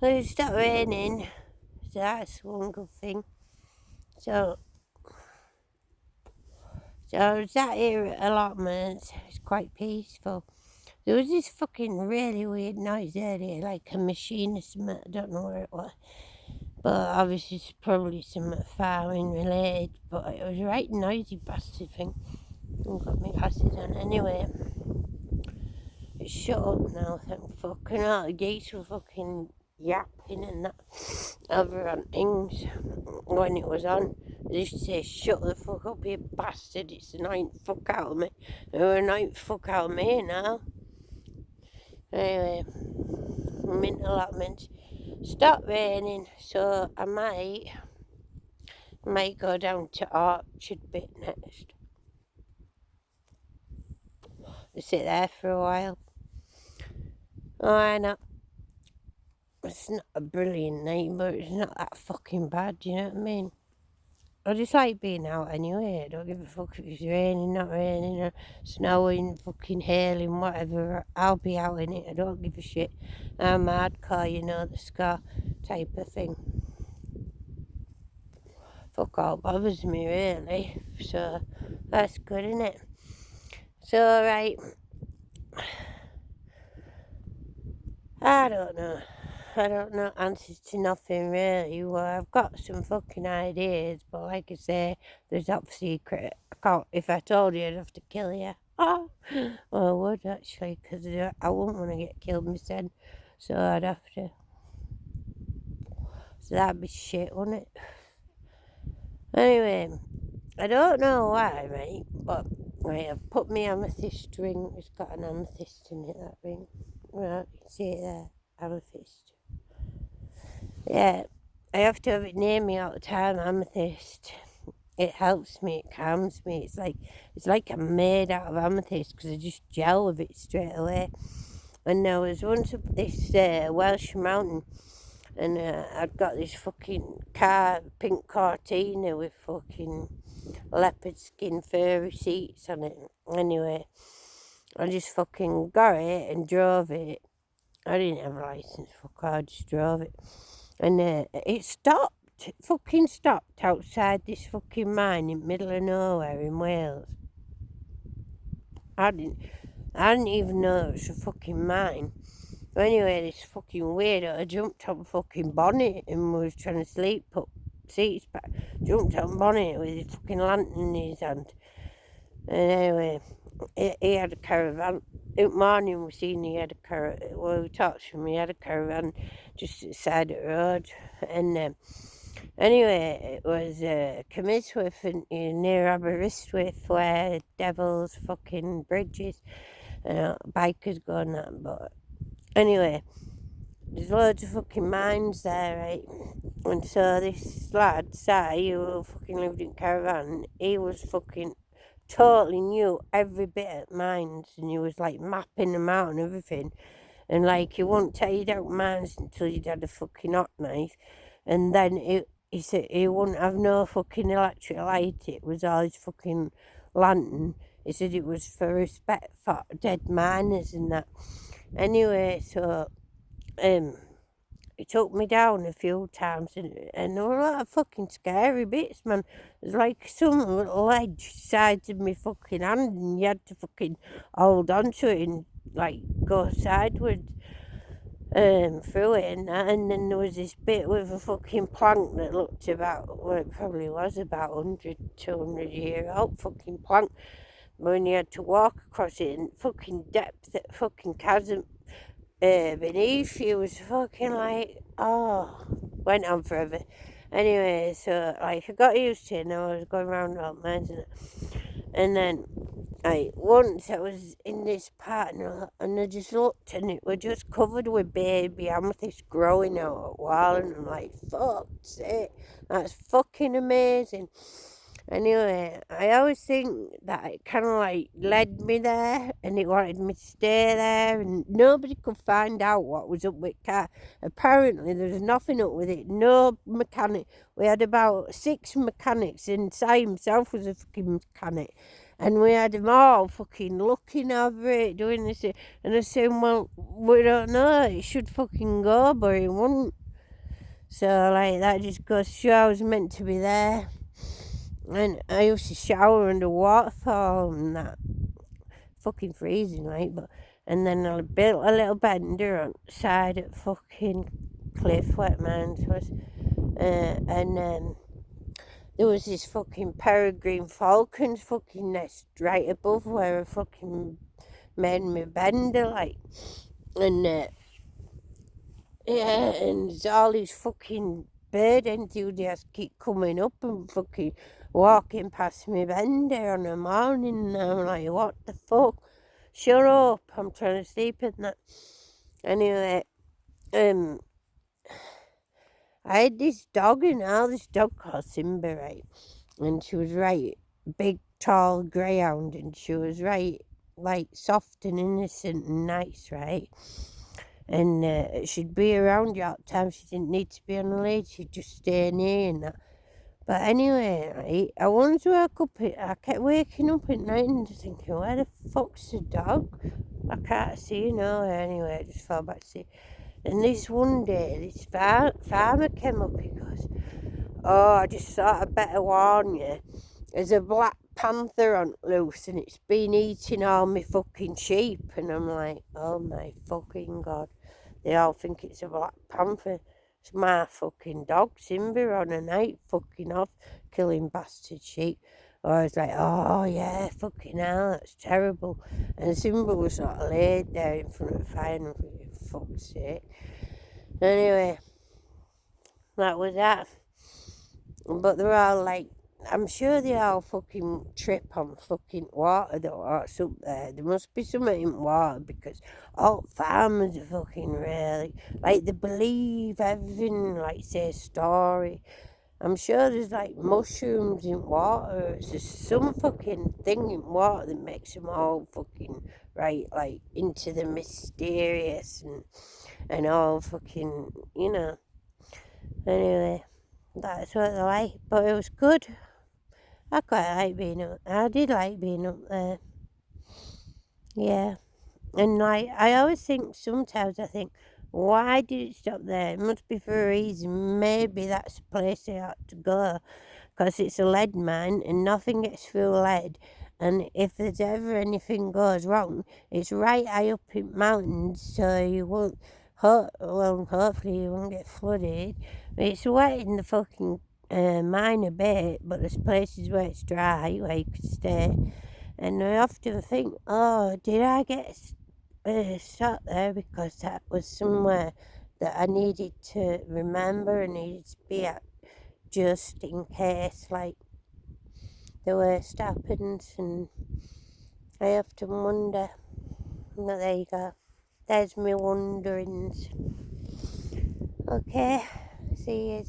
It stopped raining, so that's one good thing. So I was sat here at allotments. It's quite peaceful. There was this fucking really weird noise earlier, like a machine or something. I don't know where it was. But obviously it's probably some farming related. But it was a right noisy bastard thing. I've got my glasses on anyway. It's shut up now, thank fucking all the geese were fucking yapping and that over on things when it was on. They used to say, shut the fuck up, you bastard, it's annoying the fuck out of me. They were annoying the fuck out of me now. Anyway, I'm in allotment. Stopped raining, so I might go down to Orchard bit next. Sit there for a while. Why not? It's not a brilliant night, but it's not that fucking bad, do you know what I mean? I just like being out anyway. I don't give a fuck if it's raining, not raining, or snowing, fucking hailing, whatever. I'll be out in it. I don't give a shit. I'm hardcore, you know, the ska type of thing. Fuck all bothers me, really. So, that's good, isn't it? So, right. I don't know answers to nothing really. Well, I've got some fucking ideas, but like I say, there's top secret. I can't, if I told you, I'd have to kill you. Oh, well, I would actually, because I wouldn't want to get killed myself, so I'd have to. So that'd be shit, wouldn't it? Anyway, I don't know why, right? But right, I've put my amethyst ring. It's got an amethyst in it, that ring. Right, you can see it there, amethyst. Yeah, I have to have it near me all the time, amethyst. It helps me, it calms me. It's like I'm made out of amethyst because I just gel with it straight away. And there was once up this Welsh mountain, and I'd got this fucking pink Cortina with fucking leopard skin furry seats on it. Anyway, I just fucking got it and drove it. I didn't have a license, fuck, I just drove it. And it stopped. It fucking stopped outside this fucking mine in the middle of nowhere in Wales. I didn't even know it was a fucking mine. But anyway, this fucking weirdo jumped on fucking bonnet and was trying to sleep, put seats back, jumped on bonnet with his fucking lantern in his hand. And anyway, he had a caravan. In the morning we seen he had a caravan. Well, we talked to him, he had a caravan just at the side of the road. And anyway, it was Cymyswith near Aberystwyth where Devil's fucking bridges, bikers go on that. But anyway, there's loads of fucking mines there, right? And so this lad, Si, who fucking lived in caravan, he was fucking totally knew every bit of mines, and he was like mapping them out and everything. And like he wouldn't tell you about mines until you'd had a fucking hot knife. And then he said he wouldn't have no fucking electric light. It was all his fucking lantern. He said it was for respect for dead miners and that. Anyway, so he took me down a few times, and there were a lot of fucking scary bits, man. There's like some little ledge sides of my fucking hand, and you had to fucking hold on to it and like go sideways through it and that. And then there was this bit with a fucking plank that looked about, well, it probably was about 100, 200 year old fucking plank. When you had to walk across it, and fucking depth, that fucking chasm beneath you was fucking like, oh, went on forever. Anyway, so like I got used to it, and I was going around all mountain, and then once I was in this part, and I just looked, and it was just covered with baby amethyst growing out of the wall, and I'm like, fuck's sake, that's fucking amazing. Anyway, I always think that it kind of like led me there, and it wanted me to stay there, and nobody could find out what was up with the car. Apparently there was nothing up with it, no mechanic. We had about 6 mechanics, and Si himself was a fucking mechanic. And we had them all fucking looking over it, doing this. And I said, well, we don't know. It should fucking go, but it wouldn't. So, like, that just goes to show I was meant to be there. And I used to shower under waterfall and that. Fucking freezing, like, but. And then I built a little bender on the side of fucking cliff where mine was. And there was this fucking peregrine falcon's fucking nest right above where I fucking made me bender, like. And yeah, and there's all these fucking bird enthusiasts keep coming up and fucking walking past me bender on a morning, and I'm like, what the fuck? Shut up, I'm trying to sleep in that. Anyway, I had this dog this dog called Simba, right? And she was right, big, tall greyhound, and she was right, like, soft and innocent and nice, right? And she'd be around you all the time. She didn't need to be on a lead. She'd just stay near and that. But anyway, right, I wanted to wake up. I kept waking up at night and thinking, where the fuck's the dog? I can't see nowhere. Anyway, I just fell back to sleep. And this one day, this farmer came up. He goes, oh, I just thought I'd better warn you. There's a black panther on loose and it's been eating all my fucking sheep. And I'm like, oh my fucking God. They all think it's a black panther. It's my fucking dog, Simba, on a night fucking off, killing bastard sheep. I was like, oh yeah, fucking hell, that's terrible. And Simba was sort of laid there in front of the fire and I'm thinking, fuck's sake. Anyway, that was that. But they're all like, I'm sure they all fucking trip on fucking water that's up there. There must be something in water because all farmers are fucking really, like, they believe everything, like, say a story. I'm sure there's like mushrooms in water. It's just some fucking thing in water that makes them all fucking right, like, into the mysterious and all fucking, you know. Anyway, that's what they're like. But it was good. I quite like being up. I did like being up there. Yeah. And like, I always think, sometimes I think, why did it stop there? It must be for a reason. Maybe that's the place they ought to go. Because it's a lead mine and nothing gets through lead. And if there's ever anything goes wrong, it's right high up in mountains, so you won't, hopefully you won't get flooded. It's wet in the fucking mine a bit, but there's places where it's dry, where you can stay. And I often think, oh, did I get shot there because that was somewhere that I needed to remember and needed to be at just in case, like, the worst happens. And I often wonder. But there you go. There's me wonderings. Okay, see you.